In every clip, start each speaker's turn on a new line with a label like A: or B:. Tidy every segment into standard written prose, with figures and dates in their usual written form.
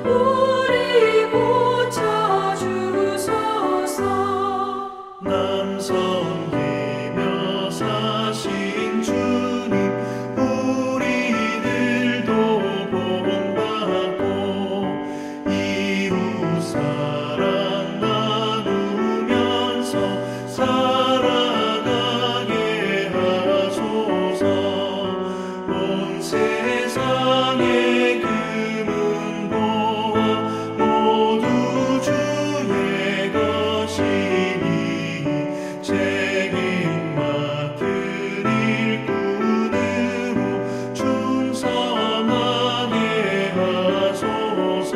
A: 우리 고쳐주소서.
B: 남 섬기며 사신 주님, 우리들도 본받고 이웃 사랑 나누면서 살아가게 하소서. 온 세상의 금은 보아 모두 주의 것이니 책임 맡은 일꾼으로 충성하게 하소서.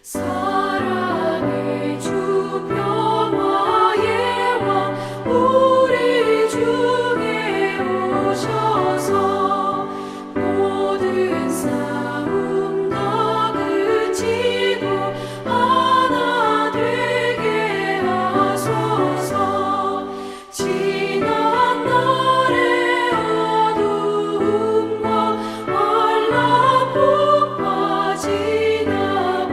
A: 사랑의 주 평화의 왕 우리 중에 오셔서 모든 싸움 다 그치고 하나 되게 하소서. 지난 날의 어두움과 환란폭파 지나고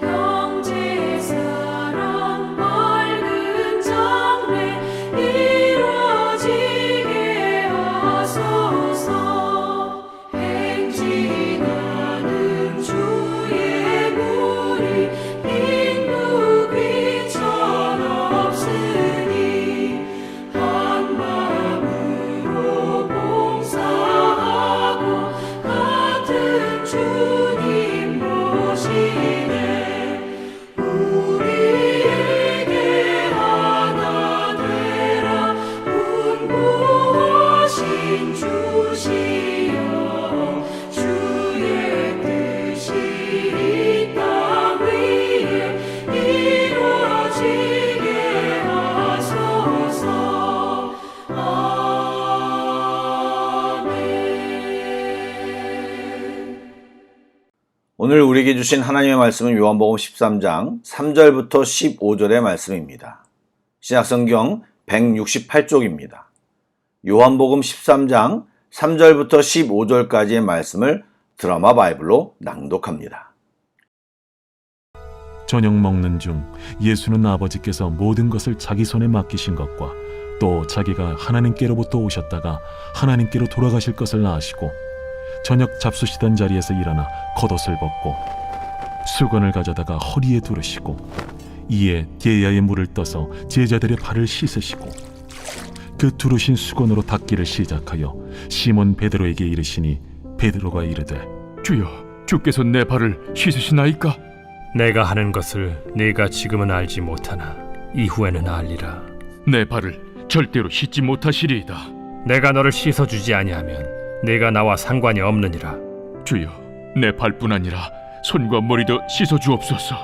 A: 형제 사랑 밝은 장래 이루어지게 하소서. 행진하는 주의 무리 빈무 귀천 없으니 한 마음으로 봉사하고 같은 주님 모시네. 우리에게 하나 되라 분부하신 주시여. 주의 뜻이 이 땅 위에 이루어지게 하소서. 아멘.
C: 오늘 우리에게 주신 하나님의 말씀은 요한복음 13장 3절부터 15절의 말씀입니다. 신약성경 168쪽입니다. 요한복음 13장 3절부터 15절까지의 말씀을 드라마 바이블로 낭독합니다.
D: 저녁 먹는 중 예수는 아버지께서 모든 것을 자기 손에 맡기신 것과 또 자기가 하나님께로부터 오셨다가 하나님께로 돌아가실 것을 아시고 저녁 잡수시던 자리에서 일어나 겉옷을 벗고 수건을 가져다가 허리에 두르시고 이에 게야의 물을 떠서 제자들의 발을 씻으시고 그 두르신 수건으로 닦기를 시작하여 시몬 베드로에게 이르시니 베드로가 이르되
E: 주여, 주께서 내 발을 씻으시나이까?
F: 내가 하는 것을 네가 지금은 알지 못하나 이후에는 알리라.
E: 내 발을 절대로 씻지 못하시리이다.
F: 내가 너를 씻어주지 아니하면 네가 나와 상관이 없느니라.
E: 주여, 내 발뿐 아니라 손과 머리도 씻어주옵소서.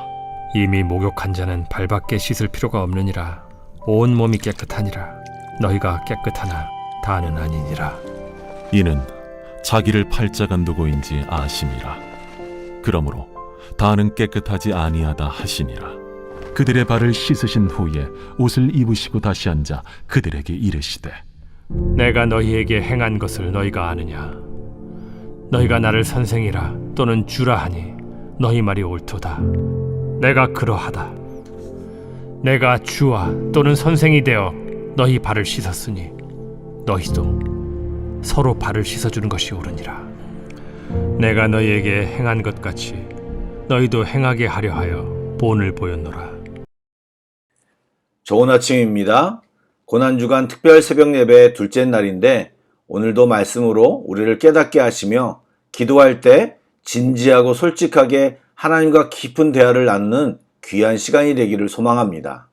F: 이미 목욕한 자는 발밖에 씻을 필요가 없느니라. 온 몸이 깨끗하니라. 너희가 깨끗하나 다는 아니니라.
D: 이는 자기를 팔자간 누구인지 아심이라. 그러므로 다는 깨끗하지 아니하다 하시니라. 그들의 발을 씻으신 후에 옷을 입으시고 다시 앉아 그들에게 이르시되
F: 내가 너희에게 행한 것을 너희가 아느냐? 너희가 나를 선생이라 또는 주라 하니 너희 말이 옳도다. 내가 그러하다. 내가 주와 또는 선생이 되어 너희 발을 씻었으니 너희도 서로 발을 씻어주는 것이 옳으니라. 내가 너희에게 행한 것 같이 너희도 행하게 하려 하여 본을 보였노라.
C: 좋은 아침입니다. 고난주간 특별 새벽 예배 둘째 날인데 오늘도 말씀으로 우리를 깨닫게 하시며 기도할 때 진지하고 솔직하게 하나님과 깊은 대화를 나누는 귀한 시간이 되기를 소망합니다.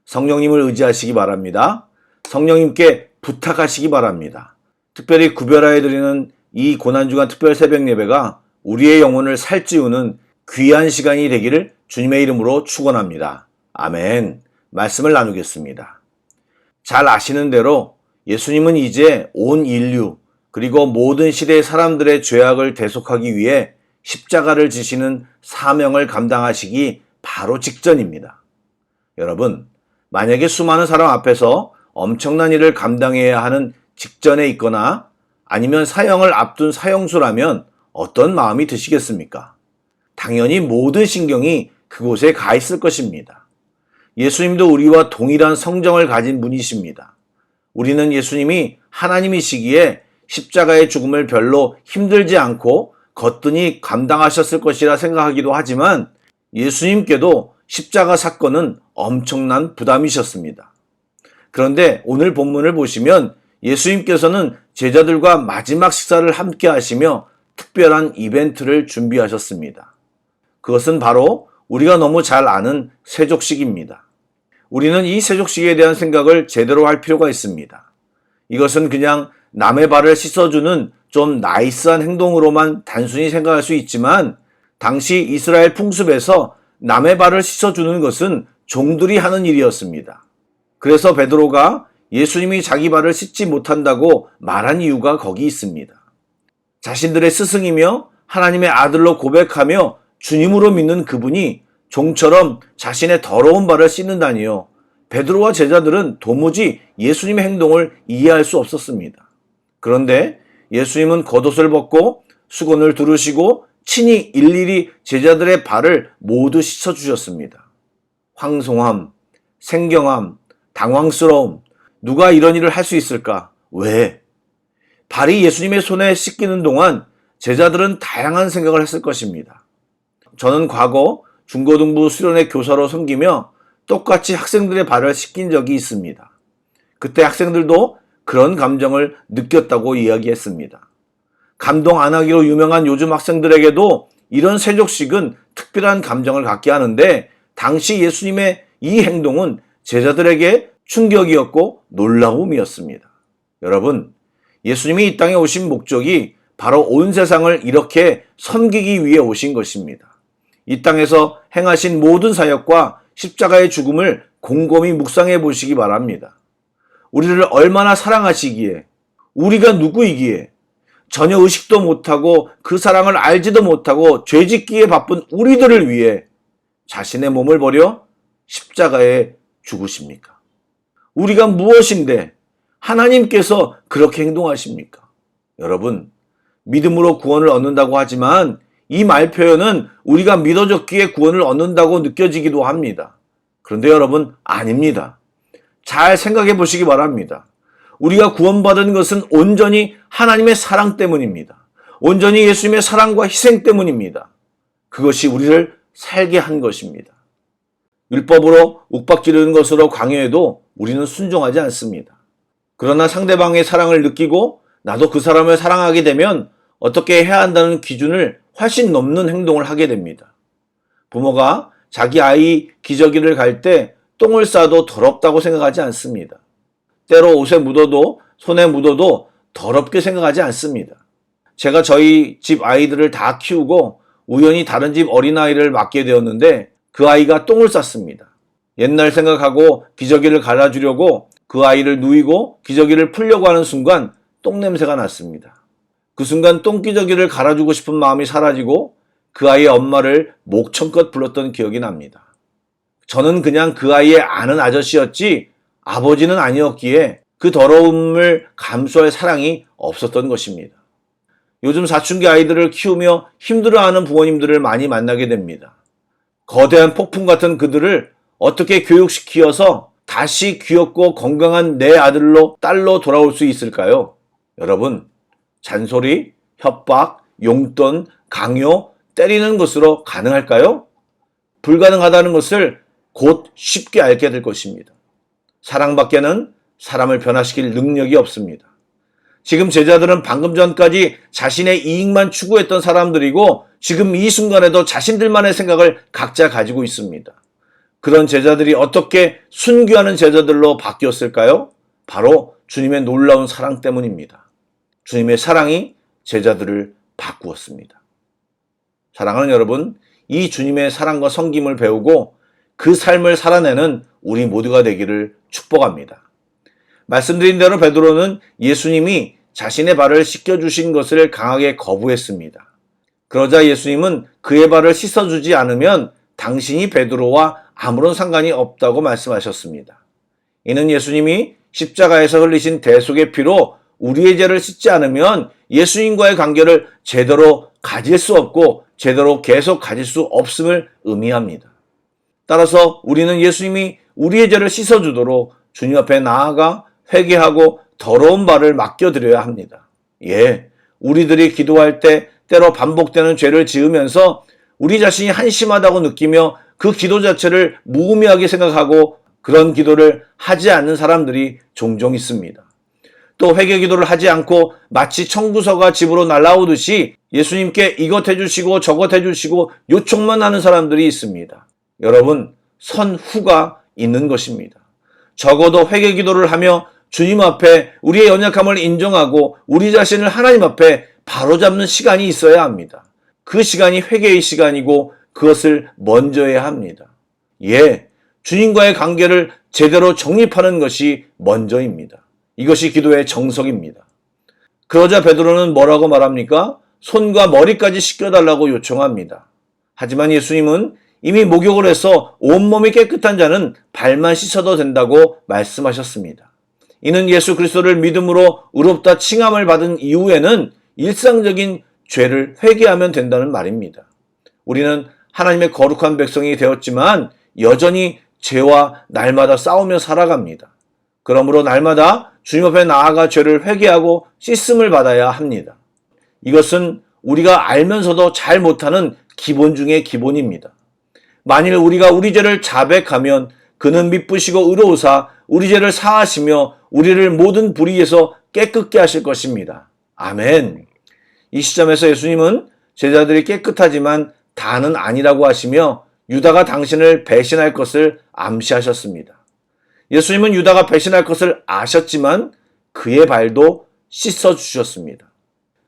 C: 성령님을 의지하시기 바랍니다. 성령님께 부탁하시기 바랍니다. 특별히 구별하여 드리는 이 고난주간 특별 새벽 예배가 우리의 영혼을 살찌우는 귀한 시간이 되기를 주님의 이름으로 축원합니다. 아멘. 말씀을 나누겠습니다. 잘 아시는 대로 예수님은 이제 온 인류 그리고 모든 시대의 사람들의 죄악을 대속하기 위해 십자가를 지시는 사명을 감당하시기 바로 직전입니다. 여러분, 만약에 수많은 사람 앞에서 엄청난 일을 감당해야 하는 직전에 있거나 아니면 사형을 앞둔 사형수라면 어떤 마음이 드시겠습니까? 당연히 모든 신경이 그곳에 가 있을 것입니다. 예수님도 우리와 동일한 성정을 가진 분이십니다. 우리는 예수님이 하나님이시기에 십자가의 죽음을 별로 힘들지 않고 거뜬히 감당하셨을 것이라 생각하기도 하지만 예수님께도 십자가 사건은 엄청난 부담이셨습니다. 그런데 오늘 본문을 보시면 예수님께서는 제자들과 마지막 식사를 함께 하시며 특별한 이벤트를 준비하셨습니다. 그것은 바로 우리가 너무 잘 아는 세족식입니다. 우리는 이 세족식에 대한 생각을 제대로 할 필요가 있습니다. 이것은 그냥 남의 발을 씻어주는 좀 나이스한 행동으로만 단순히 생각할 수 있지만 당시 이스라엘 풍습에서 남의 발을 씻어주는 것은 종들이 하는 일이었습니다. 그래서 베드로가 예수님이 자기 발을 씻지 못한다고 말한 이유가 거기 있습니다. 자신들의 스승이며 하나님의 아들로 고백하며 주님으로 믿는 그분이 종처럼 자신의 더러운 발을 씻는다니요. 베드로와 제자들은 도무지 예수님의 행동을 이해할 수 없었습니다. 그런데 예수님은 겉옷을 벗고 수건을 두르시고 친히 일일이 제자들의 발을 모두 씻어주셨습니다. 황송함, 생경함, 당황스러움, 누가 이런 일을 할 수 있을까? 왜? 발이 예수님의 손에 씻기는 동안 제자들은 다양한 생각을 했을 것입니다. 저는 과거 중고등부 수련회 교사로 섬기며 똑같이 학생들의 발을 씻긴 적이 있습니다. 그때 학생들도 그런 감정을 느꼈다고 이야기했습니다. 감동 안 하기로 유명한 요즘 학생들에게도 이런 세족식은 특별한 감정을 갖게 하는데 당시 예수님의 이 행동은 제자들에게 충격이었고 놀라움이었습니다. 여러분, 예수님이 이 땅에 오신 목적이 바로 온 세상을 이렇게 섬기기 위해 오신 것입니다. 이 땅에서 행하신 모든 사역과 십자가의 죽음을 곰곰이 묵상해 보시기 바랍니다. 우리를 얼마나 사랑하시기에, 우리가 누구이기에, 전혀 의식도 못하고 그 사랑을 알지도 못하고 죄짓기에 바쁜 우리들을 위해 자신의 몸을 버려 십자가에 죽으십니까? 우리가 무엇인데 하나님께서 그렇게 행동하십니까? 여러분, 믿음으로 구원을 얻는다고 하지만 이 말 표현은 우리가 믿어줬기에 구원을 얻는다고 느껴지기도 합니다. 그런데 여러분, 아닙니다. 잘 생각해 보시기 바랍니다. 우리가 구원받은 것은 온전히 하나님의 사랑 때문입니다. 온전히 예수님의 사랑과 희생 때문입니다. 그것이 우리를 살게 한 것입니다. 율법으로 욱박지르는 것으로 강요해도 우리는 순종하지 않습니다. 그러나 상대방의 사랑을 느끼고 나도 그 사람을 사랑하게 되면 어떻게 해야 한다는 기준을 훨씬 넘는 행동을 하게 됩니다. 부모가 자기 아이 기저귀를 갈 때 똥을 싸도 더럽다고 생각하지 않습니다. 때로 옷에 묻어도 손에 묻어도 더럽게 생각하지 않습니다. 제가 저희 집 아이들을 다 키우고 우연히 다른 집 어린아이를 맡게 되었는데 그 아이가 똥을 쌌습니다. 옛날 생각하고 기저귀를 갈아주려고 그 아이를 누이고 기저귀를 풀려고 하는 순간 똥냄새가 났습니다. 그 순간 똥기저귀를 갈아주고 싶은 마음이 사라지고 그 아이의 엄마를 목청껏 불렀던 기억이 납니다. 저는 그냥 그 아이의 아는 아저씨였지 아버지는 아니었기에 그 더러움을 감수할 사랑이 없었던 것입니다. 요즘 사춘기 아이들을 키우며 힘들어하는 부모님들을 많이 만나게 됩니다. 거대한 폭풍 같은 그들을 어떻게 교육시키어서 다시 귀엽고 건강한 내 아들로 딸로 돌아올 수 있을까요? 여러분, 잔소리, 협박, 용돈, 강요, 때리는 것으로 가능할까요? 불가능하다는 것을 곧 쉽게 알게 될 것입니다. 사랑밖에는 사람을 변화시킬 능력이 없습니다. 지금 제자들은 방금 전까지 자신의 이익만 추구했던 사람들이고 지금 이 순간에도 자신들만의 생각을 각자 가지고 있습니다. 그런 제자들이 어떻게 순교하는 제자들로 바뀌었을까요? 바로 주님의 놀라운 사랑 때문입니다. 주님의 사랑이 제자들을 바꾸었습니다. 사랑하는 여러분, 이 주님의 사랑과 섬김을 배우고 그 삶을 살아내는 우리 모두가 되기를 축복합니다. 말씀드린 대로 베드로는 예수님이 자신의 발을 씻겨주신 것을 강하게 거부했습니다. 그러자 예수님은 그의 발을 씻어주지 않으면 당신이 베드로와 아무런 상관이 없다고 말씀하셨습니다. 이는 예수님이 십자가에서 흘리신 대속의 피로 우리의 죄를 씻지 않으면 예수님과의 관계를 제대로 가질 수 없고 제대로 계속 가질 수 없음을 의미합니다. 따라서 우리는 예수님이 우리의 죄를 씻어주도록 주님 앞에 나아가 회개하고 더러운 발을 맡겨드려야 합니다. 예, 우리들이 기도할 때 때로 반복되는 죄를 지으면서 우리 자신이 한심하다고 느끼며 그 기도 자체를 무의미하게 생각하고 그런 기도를 하지 않는 사람들이 종종 있습니다. 또 회개 기도를 하지 않고 마치 청구서가 집으로 날아오듯이 예수님께 이것 해주시고 저것 해주시고 요청만 하는 사람들이 있습니다. 여러분, 선후가 있는 것입니다. 적어도 회개 기도를 하며 주님 앞에 우리의 연약함을 인정하고 우리 자신을 하나님 앞에 바로잡는 시간이 있어야 합니다. 그 시간이 회개의 시간이고 그것을 먼저 해야 합니다. 예, 주님과의 관계를 제대로 정립하는 것이 먼저입니다. 이것이 기도의 정석입니다. 그러자 베드로는 뭐라고 말합니까? 손과 머리까지 씻겨달라고 요청합니다. 하지만 예수님은 이미 목욕을 해서 온몸이 깨끗한 자는 발만 씻어도 된다고 말씀하셨습니다. 이는 예수 그리스도를 믿음으로 의롭다 칭함을 받은 이후에는 일상적인 죄를 회개하면 된다는 말입니다. 우리는 하나님의 거룩한 백성이 되었지만 여전히 죄와 날마다 싸우며 살아갑니다. 그러므로 날마다 주님 앞에 나아가 죄를 회개하고 씻음을 받아야 합니다. 이것은 우리가 알면서도 잘 못하는 기본 중의 기본입니다. 만일 우리가 우리 죄를 자백하면 그는 미쁘시고 의로우사 우리 죄를 사하시며 우리를 모든 불의에서 깨끗게 하실 것입니다. 아멘. 이 시점에서 예수님은 제자들이 깨끗하지만 다는 아니라고 하시며 유다가 당신을 배신할 것을 암시하셨습니다. 예수님은 유다가 배신할 것을 아셨지만 그의 발도 씻어주셨습니다.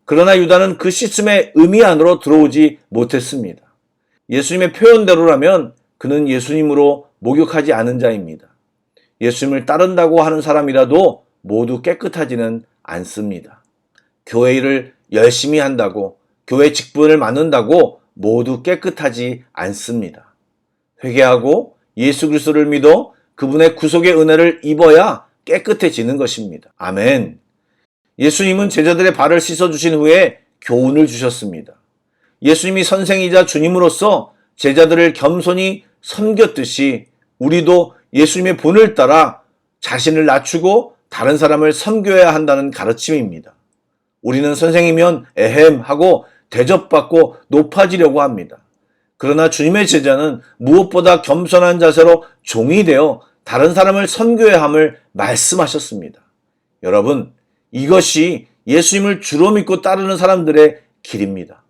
C: 그러나 유다는 그 씻음의 의미 안으로 들어오지 못했습니다. 예수님의 표현대로라면 그는 예수님으로 목욕하지 않은 자입니다. 예수님을 따른다고 하는 사람이라도 모두 깨끗하지는 않습니다. 교회 일을 열심히 한다고, 교회 직분을 맡는다고 모두 깨끗하지 않습니다. 회개하고 예수 그리스도를 믿어 그분의 구속의 은혜를 입어야 깨끗해지는 것입니다. 아멘. 예수님은 제자들의 발을 씻어주신 후에 교훈을 주셨습니다. 예수님이 선생이자 주님으로서 제자들을 겸손히 섬겼듯이 우리도 예수님의 본을 따라 자신을 낮추고 다른 사람을 섬겨야 한다는 가르침입니다. 우리는 선생이면 에헴 하고 대접받고 높아지려고 합니다. 그러나 주님의 제자는 무엇보다 겸손한 자세로 종이 되어 다른 사람을 섬겨야 함을 말씀하셨습니다. 여러분, 이것이 예수님을 주로 믿고 따르는 사람들의 길입니다.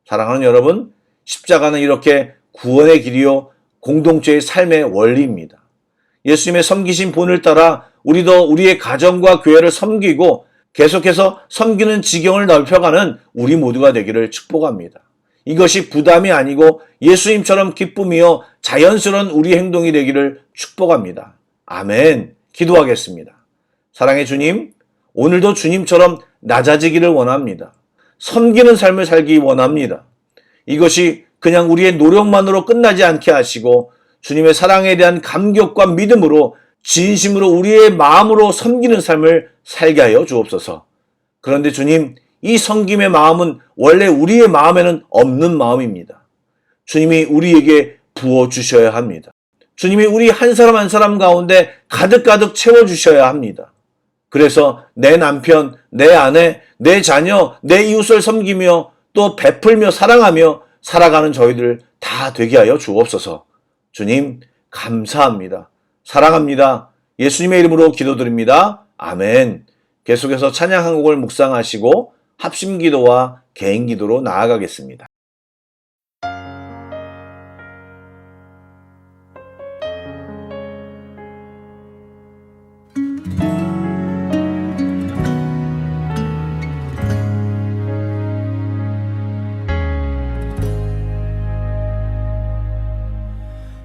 C: 사랑하는 여러분, 십자가는 이렇게 구원의 길이요 공동체의 삶의 원리입니다. 예수님의 섬기신 본을 따라 우리도 우리의 가정과 교회를 섬기고 계속해서 섬기는 지경을 넓혀가는 우리 모두가 되기를 축복합니다. 이것이 부담이 아니고 예수님처럼 기쁨이요 자연스러운 우리 행동이 되기를 축복합니다. 아멘. 기도하겠습니다. 사랑의 주님, 오늘도 주님처럼 낮아지기를 원합니다. 섬기는 삶을 살기 원합니다. 이것이 그냥 우리의 노력만으로 끝나지 않게 하시고 주님의 사랑에 대한 감격과 믿음으로 진심으로 우리의 마음으로 섬기는 삶을 살게 하여 주옵소서. 그런데 주님, 이 섬김의 마음은 원래 우리의 마음에는 없는 마음입니다. 주님이 우리에게 부어주셔야 합니다. 주님이 우리 한 사람 한 사람 가운데 가득가득 채워주셔야 합니다. 그래서 내 남편, 내 아내, 내 자녀, 내 이웃을 섬기며 또 베풀며 사랑하며 살아가는 저희들 다 되게 하여 주옵소서. 주님, 감사합니다. 사랑합니다. 예수님의 이름으로 기도드립니다. 아멘. 계속해서 찬양 한 곡을 묵상하시고 합심기도와 개인기도로 나아가겠습니다.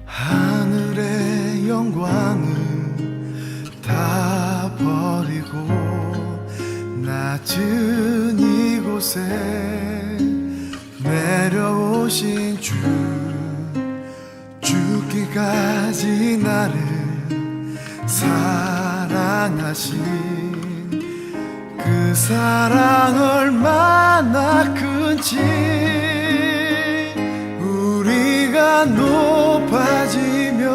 B: 하늘의 영광을 다 버려 낮은 이곳에 내려오신 주, 죽기까지 나를 사랑하신 그 사랑 얼마나 큰지, 우리가 높아지면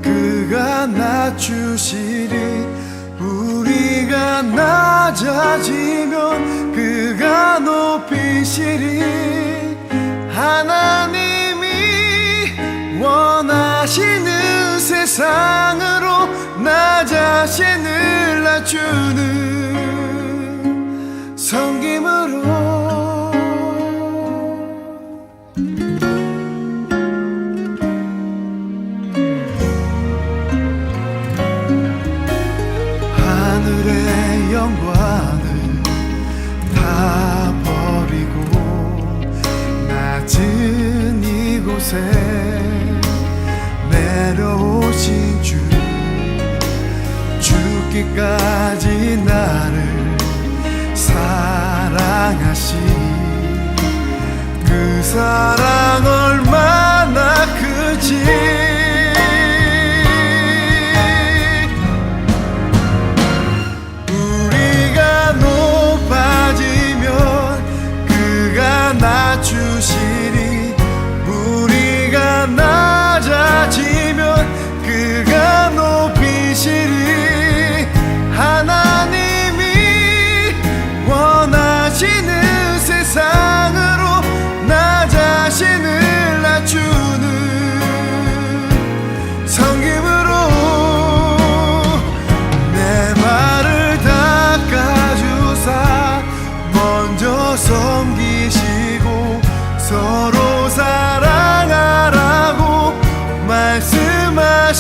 B: 그가 낮추시리, 우리가 낮아지면 그가 높이시리. 하나님이 원하시는 세상으로 나 자신을 낮추는 섬김으로 하늘의 영광을 다 버리고 낮은 이곳에 내려오신 주, 죽기까지 나를 사랑하신 그 사랑 얼마나 크지. 낮추시리, 우리가 낮아지면 그가 높이시리. 하나님이 원하시는 세상으로 나 자신을 낮추는 섬김으로 내 발을 닦아주사 먼저 섬기시고 서로 사랑하라고 말씀하시었네.